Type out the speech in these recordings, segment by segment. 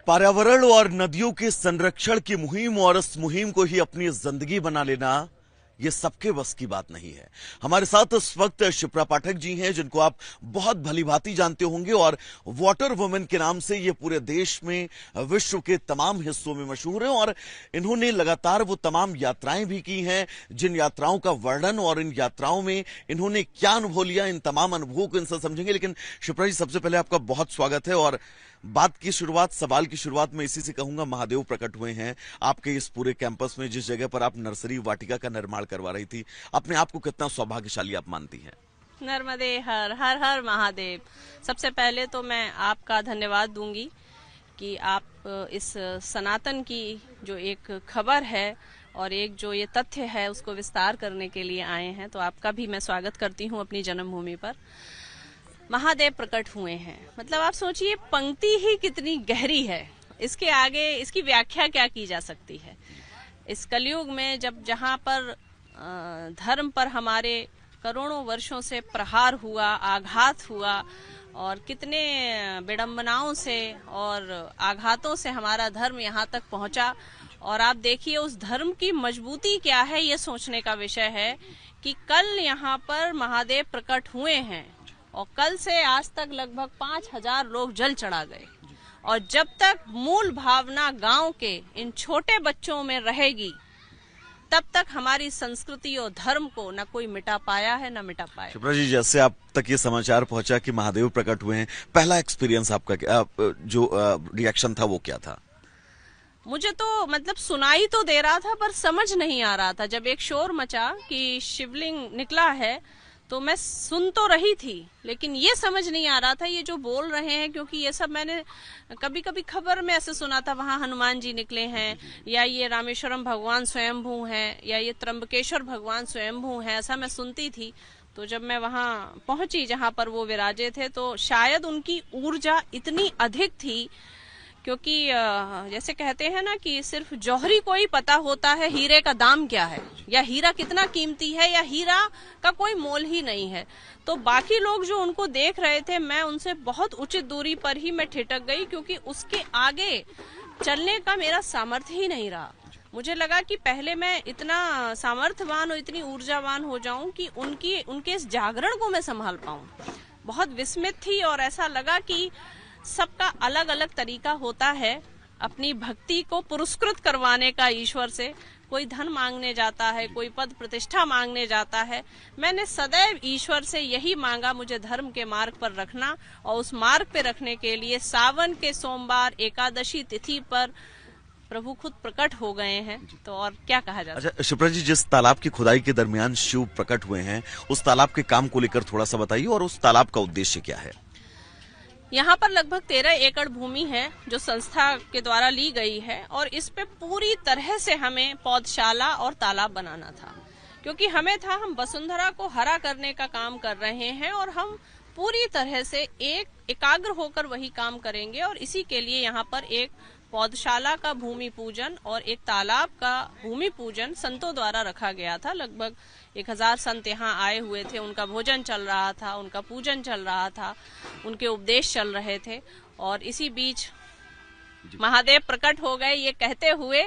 पर्यावरण और नदियों के संरक्षण की मुहिम और इस मुहिम को ही अपनी जिंदगी बना लेना ये सबके बस की बात नहीं है। हमारे साथ इस वक्त शिप्रा पाठक जी हैं, जिनको आप बहुत भलीभांति जानते होंगे और वाटर वुमेन के नाम से ये पूरे देश में, विश्व के तमाम हिस्सों में मशहूर हैं और इन्होंने लगातार वो तमाम यात्राएं भी की हैं, जिन यात्राओं का वर्णन और इन यात्राओं में इन्होंने क्या अनुभव लिया, इन तमाम अनुभवों को इनसे समझेंगे। लेकिन शिप्रा जी, सबसे पहले आपका बहुत स्वागत है और बात की शुरुआत, सवाल की शुरुआत में इसी से कहूंगा। महादेव प्रकट हुए हैं आपके इस पूरे कैंपस में, जिस जगह पर आप नर्सरी वाटिका का निर्माण करवा रही थी। अपने आप को कितना सौभाग्यशाली आप मानती हैं? नर्मदे हर हर हर महादेव। सबसे पहले तो मैं आपका धन्यवाद दूंगी कि आप इस सनातन की जो एक खबर है और एक जो ये तथ्य है उसको विस्तार करने के लिए आए हैं, तो आपका भी मैं स्वागत करती हूँ अपनी जन्मभूमि पर। महादेव प्रकट हुए हैं, मतलब आप सोचिए पंक्ति ही कितनी गहरी है, इसके आगे इसकी व्याख्या क्या की जा सकती है। इस कलयुग में जहाँ पर धर्म पर हमारे करोड़ों वर्षों से प्रहार हुआ, आघात हुआ और कितने विडंबनाओं से और आघातों से हमारा धर्म यहाँ तक पहुँचा, और आप देखिए उस धर्म की मजबूती क्या है, ये सोचने का विषय है कि कल यहाँ पर महादेव प्रकट हुए हैं और कल से आज तक लगभग 5000 लोग जल चढ़ा गए। और जब तक मूल भावना गांव के इन छोटे बच्चों में रहेगी, तब तक हमारी संस्कृति और धर्म को न कोई मिटा पाया है, न मिटा पाया। शिप्रा जी, जैसे आप तक ये समाचार पहुंचा कि महादेव प्रकट हुए हैं, पहला एक्सपीरियंस आपका जो रिएक्शन था वो क्या था? मुझे तो मतलब सुनाई तो दे रहा था पर समझ नहीं आ रहा था। जब एक शोर मचा कि शिवलिंग निकला है तो मैं सुन तो रही थी, लेकिन ये समझ नहीं आ रहा था ये जो बोल रहे हैं, क्योंकि ये सब मैंने कभी कभी खबर में ऐसे सुना था, वहाँ हनुमान जी निकले हैं या ये रामेश्वरम भगवान स्वयंभू हैं या ये त्र्यंबकेश्वर भगवान स्वयंभू हैं, ऐसा मैं सुनती थी। तो जब मैं वहाँ पहुंची जहाँ पर वो विराजे थे, तो शायद उनकी ऊर्जा इतनी अधिक थी, क्योंकि जैसे कहते हैं ना कि सिर्फ जौहरी को ही पता होता है हीरे का दाम क्या है, या हीरा कितना कीमती है, या हीरा का कोई मोल ही नहीं है। तो बाकी लोग जो उनको देख रहे थे, मैं उनसे बहुत उचित दूरी पर ही मैं ठिठक गई, क्योंकि उसके आगे चलने का मेरा सामर्थ्य ही नहीं रहा। मुझे लगा कि पहले मैं इतना सामर्थ्यवान और इतनी ऊर्जावान हो जाऊं कि उनके इस जागरण को मैं संभाल पाऊं। बहुत विस्मित थी और ऐसा लगा कि सबका अलग अलग तरीका होता है अपनी भक्ति को पुरस्कृत करवाने का ईश्वर से। कोई धन मांगने जाता है, कोई पद प्रतिष्ठा मांगने जाता है। मैंने सदैव ईश्वर से यही मांगा, मुझे धर्म के मार्ग पर रखना, और उस मार्ग पे रखने के लिए सावन के सोमवार एकादशी तिथि पर प्रभु खुद प्रकट हो गए हैं। तो और क्या कहा जाए। अच्छा शिप्रा जी, जिस तालाब की खुदाई के दरमियान शिव प्रकट हुए हैं, उस तालाब के काम को लेकर थोड़ा सा बताइए और उस तालाब का उद्देश्य क्या है? यहाँ पर लगभग 13 एकड़ भूमि है जो संस्था के द्वारा ली गई है, और इस पे पूरी तरह से हमें पौधशाला और तालाब बनाना था, क्योंकि हम वसुंधरा को हरा करने का काम कर रहे हैं और हम पूरी तरह से एकाग्र होकर वही काम करेंगे। और इसी के लिए यहाँ पर एक पौधशाला का भूमि पूजन और एक तालाब का भूमि पूजन संतों द्वारा रखा गया था। लगभग 1000 संत यहाँ आए हुए थे, उनका भोजन चल रहा था, उनका पूजन चल रहा था, उनके उपदेश चल रहे थे। और इसी बीच महादेव प्रकट हो गए ये कहते हुए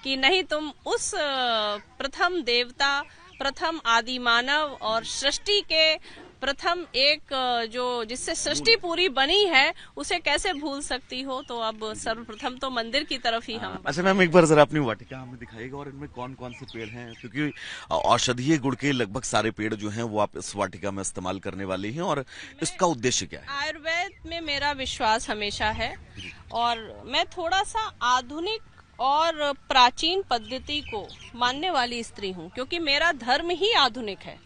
कि नहीं, तुम उस प्रथम देवता, प्रथम आदि मानव और सृष्टि के प्रथम एक जो जिससे सृष्टि पूरी बनी है, उसे कैसे भूल सकती हो। तो अब सर्वप्रथम तो मंदिर की तरफ ही हम। अच्छा मैम, एक बार जरा अपनी वाटिका हमें दिखाइएगा और इनमें कौन कौन से पेड़ हैं, क्योंकि औषधीय गुण के लगभग सारे पेड़ जो हैं वो आप इस वाटिका में इस्तेमाल करने वाली हैं, और इसका उद्देश्य क्या है? आयुर्वेद में मेरा विश्वास हमेशा है और मैं थोड़ा सा आधुनिक और प्राचीन पद्धति को मानने वाली स्त्री हूँ, क्योंकि मेरा धर्म ही आधुनिक है।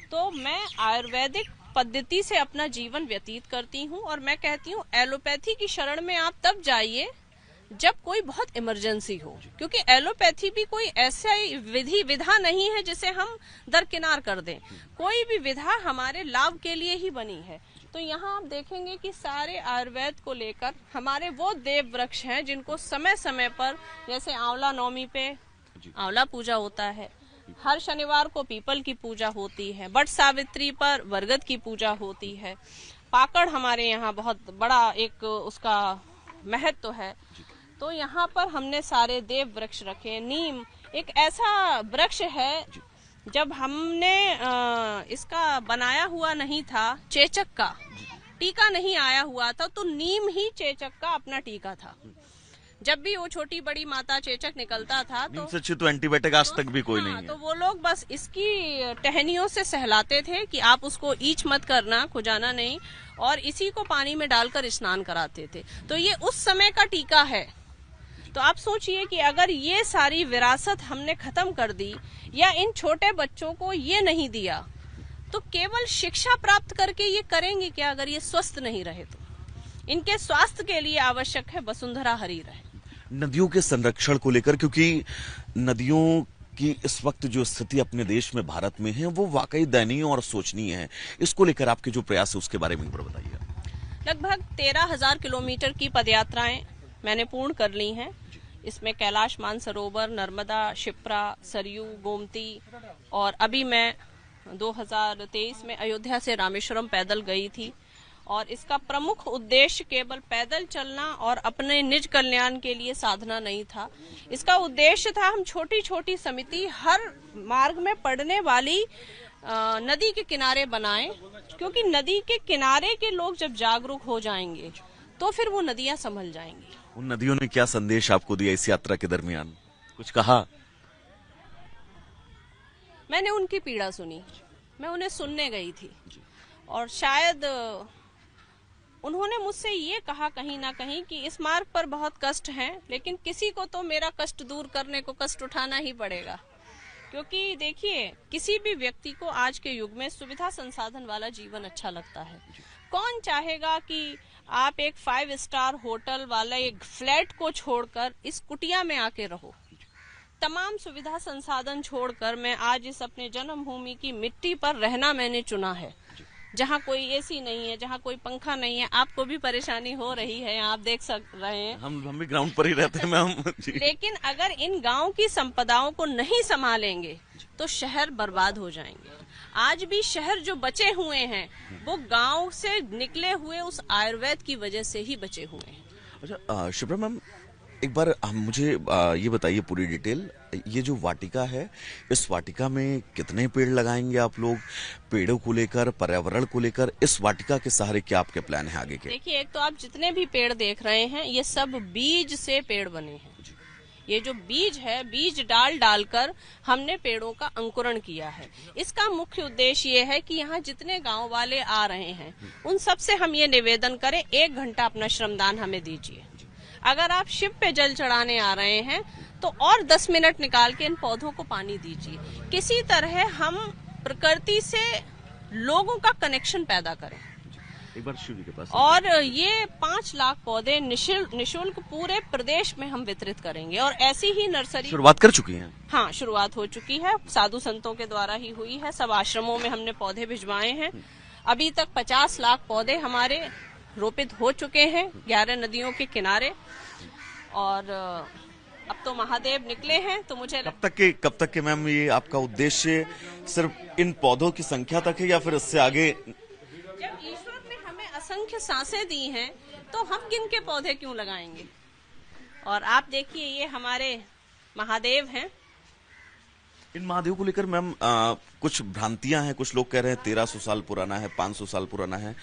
तो मैं आयुर्वेदिक पद्धति से अपना जीवन व्यतीत करती हूँ, और मैं कहती हूँ एलोपैथी की शरण में आप तब जाइए जब कोई बहुत इमरजेंसी हो, क्योंकि एलोपैथी भी कोई ऐसा विधा नहीं है जिसे हम दरकिनार कर दें। कोई भी विधा हमारे लाभ के लिए ही बनी है। तो यहाँ आप देखेंगे कि सारे आयुर्वेद को लेकर हमारे वो देव वृक्ष हैं जिनको समय समय पर, जैसे आंवला नवमी पे आंवला पूजा होता है, हर शनिवार को पीपल की पूजा होती है, बट सावित्री पर बरगद की पूजा होती है, पाकड़ हमारे यहाँ बहुत बड़ा एक उसका महत्व है। तो यहाँ पर हमने सारे देव वृक्ष रखे। नीम एक ऐसा वृक्ष है, जब हमने इसका बनाया हुआ नहीं था, चेचक का टीका नहीं आया हुआ था, तो नीम ही चेचक का अपना टीका था। जब भी वो छोटी बड़ी माता चेचक निकलता था तो अच्छी तो एंटीबायोटिक आज तक भी कोई नहीं है। तो वो लोग बस इसकी टहनियों से सहलाते थे कि आप उसको ईच मत करना, खुजाना नहीं, और इसी को पानी में डालकर स्नान कराते थे। तो ये उस समय का टीका है। तो आप सोचिए कि अगर ये सारी विरासत हमने खत्म कर दी या इन छोटे बच्चों को ये नहीं दिया, तो केवल शिक्षा प्राप्त करके ये करेंगे क्या अगर ये स्वस्थ नहीं रहे तो? इनके स्वास्थ्य के लिए आवश्यक है वसुंधरा हरी रहे। नदियों के संरक्षण को लेकर, क्योंकि नदियों की इस वक्त जो स्थिति अपने देश में, भारत में है, वो वाकई दयनीय और शोचनीय है। इसको लेकर आपके जो प्रयास है उसके बारे में बताइए। लगभग 13,000 किलोमीटर की पदयात्राएं मैंने पूर्ण कर ली हैं। इसमें कैलाश मानसरोवर, नर्मदा, शिप्रा, सरयू, गोमती, और अभी मैं 2023 में अयोध्या से रामेश्वरम पैदल गई थी। और इसका प्रमुख उद्देश्य केवल पैदल चलना और अपने निज कल्याण के लिए साधना नहीं था। इसका उद्देश्य था हम छोटी छोटी समिति हर मार्ग में पड़ने वाली नदी के किनारे बनाएं, क्योंकि नदी के किनारे के लोग जब जागरूक हो जाएंगे तो फिर वो नदियां संभल जाएंगी। उन नदियों ने क्या संदेश आपको दिया इस यात्रा के दरमियान? कुछ कहा? मैंने उनकी पीड़ा सुनी, मैं उन्हें सुनने गई थी, और शायद उन्होंने मुझसे ये कहा कहीं ना कहीं कि इस मार्ग पर बहुत कष्ट हैं, लेकिन किसी को तो मेरा कष्ट दूर करने को कष्ट उठाना ही पड़ेगा। क्योंकि देखिए, किसी भी व्यक्ति को आज के युग में सुविधा संसाधन वाला जीवन अच्छा लगता है। कौन चाहेगा कि आप एक 5 स्टार होटल वाला एक फ्लैट को छोड़कर इस कुटिया में आके रहो? तमाम सुविधा संसाधन छोड़कर मैं आज इस अपने जन्मभूमि की मिट्टी पर रहना मैंने चुना है, जहाँ कोई एसी नहीं है, जहाँ कोई पंखा नहीं है। आपको भी परेशानी हो रही है, आप देख रहे हैं। हम भी ग्राउंड पर ही रहते हैं मैम। लेकिन अगर इन गांव की संपदाओं को नहीं संभालेंगे तो शहर बर्बाद हो जाएंगे। आज भी शहर जो बचे हुए हैं वो गांव से निकले हुए उस आयुर्वेद की वजह से ही बचे हुए हैं। अच्छा शिप्रा मैम, एक बार मुझे ये बताइए पूरी डिटेल, ये जो वाटिका है, इस वाटिका में कितने पेड़ लगाएंगे आप लोग? पेड़ों को लेकर, पर्यावरण को लेकर इस वाटिका के सहारे क्या आपके प्लान है आगे के? देखिए, एक तो आप जितने भी पेड़ देख रहे हैं ये सब बीज से पेड़ बने हैं। ये जो बीज है, बीज डालकर हमने पेड़ों का अंकुरण किया है। इसका मुख्य उद्देश्य ये है कि यहाँ जितने गांव वाले आ रहे हैं उन सब से हम ये निवेदन करें, 1 घंटा अपना श्रमदान हमें दीजिए। अगर आप शिव पे जल चढ़ाने आ रहे हैं तो और 10 मिनट निकाल के इन पौधों को पानी दीजिए। किसी तरह हम प्रकृति से लोगों का कनेक्शन पैदा करें। एक बार शिव जी के पास। और ये 5 लाख पौधे निशुल्क पूरे प्रदेश में हम वितरित करेंगे। और ऐसी ही नर्सरी शुरुआत कर चुकी हैं? हाँ, शुरुआत हो चुकी है, साधु संतों के द्वारा ही हुई है। सब आश्रमों में हमने पौधे भिजवाए हैं। अभी तक 50 लाख पौधे हमारे रोपित हो चुके हैं 11 नदियों के किनारे। और अब तो महादेव निकले हैं, तो मुझे कब तक के मैम ये आपका उद्देश्य सिर्फ इन पौधों की संख्या तक है या फिर इससे आगे? जब ईश्वर ने हमें असंख्य सांसें दी हैं तो हम गिन के पौधे क्यों लगाएंगे? और आप देखिए, ये हमारे महादेव हैं। इन महादेव को लेकर मैम कुछ भ्रांतियां हैं। कुछ लोग कह रहे हैं 1300 साल पुराना है, 500 साल पुराना है।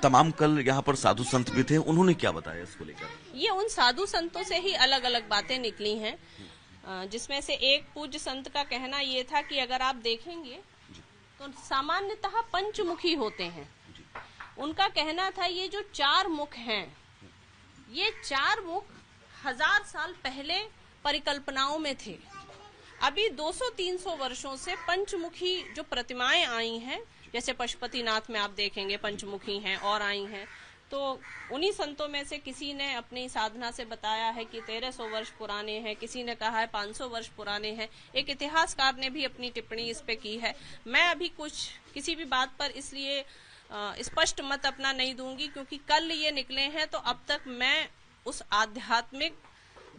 तमाम कल यहाँ पर साधु संत भी थे, उन्होंने क्या बताया इसको लेकर? ये उन साधु संतों से ही अलग अलग बातें निकली हैं, जिसमें से एक पूज्य संत का कहना ये था कि अगर आप देखेंगे तो सामान्यतः पंचमुखी होते हैं। उनका कहना था ये जो 4 मुख हैं, ये 4 मुख 1000 साल पहले परिकल्पनाओं में थे। अभी 200-300 वर्षों से पंचमुखी जो प्रतिमाएं आई हैं, जैसे पशुपतिनाथ में आप देखेंगे पंचमुखी हैं और आई हैं। तो उन्हीं संतों में से किसी ने अपनी साधना से बताया है कि 1300 वर्ष पुराने हैं, किसी ने कहा है 500 वर्ष पुराने हैं। एक इतिहासकार ने भी अपनी टिप्पणी इस पे की है। मैं अभी किसी भी बात पर इसलिए स्पष्ट मत अपना नहीं दूंगी, क्योंकि कल ये निकले हैं तो अब तक मैं उस आध्यात्मिक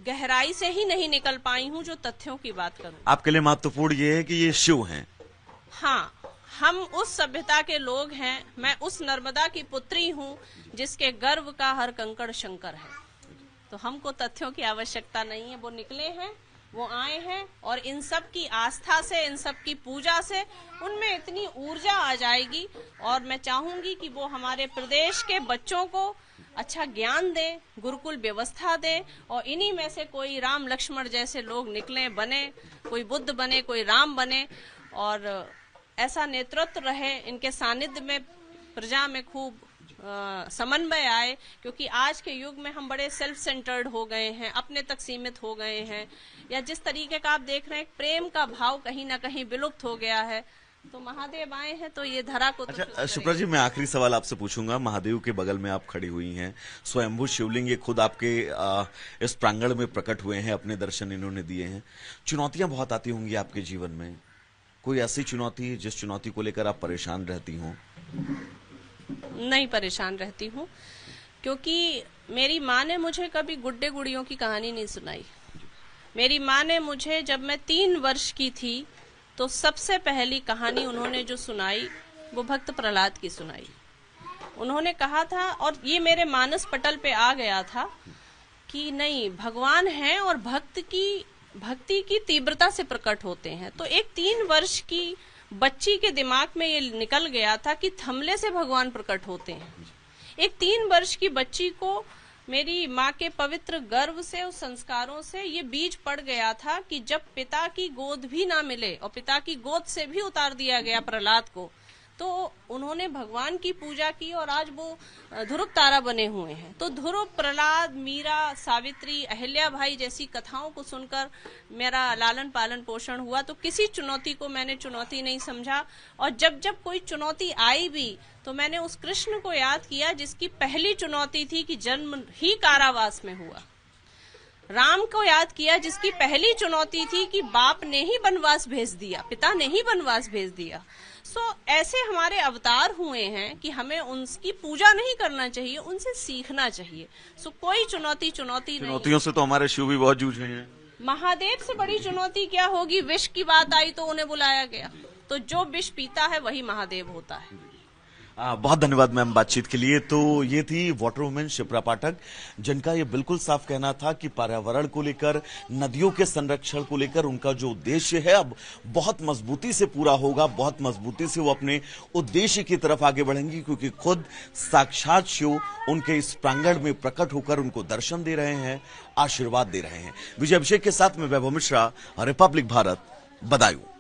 गहराई से ही नहीं निकल पाई हूँ जो तथ्यों की बात करूँ। आपके लिए महत्वपूर्ण ये है कि ये शिव हैं? हाँ, हम उस सभ्यता के लोग हैं। मैं उस नर्मदा की पुत्री हूँ जिसके गर्भ का हर कंकड़ शंकर है। तो हमको तथ्यों की आवश्यकता नहीं है। वो निकले हैं, वो आए हैं, और इन सब की आस्था से, इन सब की पूजा से उनमें इतनी ऊर्जा आ जाएगी, और मैं चाहूंगी कि वो हमारे प्रदेश के बच्चों को अच्छा ज्ञान दें, गुरुकुल व्यवस्था दें, और इन्हीं में से कोई राम लक्ष्मण जैसे लोग निकलें, बने, कोई बुद्ध बने, कोई राम बने, और ऐसा नेतृत्व रहे, इनके सानिध्य में प्रजा में खूब समन्वय आए। क्योंकि आज के युग में हम बड़े सेल्फ सेंटर्ड हो गए हैं, अपने तक सीमित हो गए हैं, या जिस तरीके का आप देख रहे हैं प्रेम का भाव कहीं ना कहीं विलुप्त हो गया है। तो महादेव आए हैं तो ये धरा को अच्छा शिप्रा जी, मैं आखिरी सवाल आपसे पूछूंगा। महादेव के बगल में आप खड़ी हुई हैं, स्वयंभू शिवलिंग ये खुद आपके इस प्रांगण में प्रकट हुए हैं, अपने दर्शन इन्होंने दिए हैं। चुनौतियां बहुत आती होंगी आपके जीवन में, कोई ऐसी चुनौती जिस चुनौती को लेकर आप परेशान रहती हों? नहीं परेशान रहती हूँ, क्योंकि मेरी माँ ने मुझे कभी गुड्डे गुड़ियों की कहानी नहीं सुनाई। मेरी माँ ने मुझे, जब मैं 3 वर्ष की थी, तो सबसे पहली कहानी उन्होंने जो सुनाई वो भक्त प्रहलाद की सुनाई। उन्होंने कहा था, और ये मेरे मानस पटल पे आ गया था, कि नहीं, भगवान है और भक्ति की तीव्रता से प्रकट होते हैं। तो एक 3 वर्ष की बच्ची के दिमाग में ये निकल गया था कि थमले से भगवान प्रकट होते हैं। एक 3 वर्ष की बच्ची को मेरी माँ के पवित्र गर्भ से, उस संस्कारों से ये बीज पड़ गया था कि जब पिता की गोद भी ना मिले और पिता की गोद से भी उतार दिया गया प्रहलाद को, तो उन्होंने भगवान की पूजा की और आज वो ध्रुव तारा बने हुए हैं। तो ध्रुव, प्रहलाद, मीरा, सावित्री, अहिल्या भाई जैसी कथाओं को सुनकर मेरा लालन पालन पोषण हुआ। तो किसी चुनौती को मैंने चुनौती नहीं समझा, और जब जब कोई चुनौती आई भी तो मैंने उस कृष्ण को याद किया जिसकी पहली चुनौती थी कि जन्म ही कारावास में हुआ। राम को याद किया जिसकी पहली चुनौती थी कि बाप ने ही वनवास भेज दिया, पिता ने ही वनवास भेज दिया। ऐसे हमारे अवतार हुए हैं कि हमें उनकी पूजा नहीं करना चाहिए, उनसे सीखना चाहिए। कोई चुनौती चुनौतियों से तो हमारे शिव भी बहुत जूझ रहे हैं। महादेव से बड़ी चुनौती क्या होगी? विष की बात आई तो उन्हें बुलाया गया, तो जो विष पीता है वही महादेव होता है। बहुत धन्यवाद मैम बातचीत के लिए। तो ये थी वाटर वुमेन शिप्रा पाठक, जिनका ये बिल्कुल साफ कहना था कि पर्यावरण को लेकर, नदियों के संरक्षण को लेकर उनका जो उद्देश्य है अब बहुत मजबूती से पूरा होगा, बहुत मजबूती से वो अपने उद्देश्य की तरफ आगे बढ़ेंगी, क्योंकि खुद साक्षात शिव उनके इस प्रांगण में प्रकट होकर उनको दर्शन दे रहे हैं, आशीर्वाद दे रहे हैं। विजय अभिषेक के साथ में वैभव मिश्रा, रिपब्लिक भारत, बदायूं।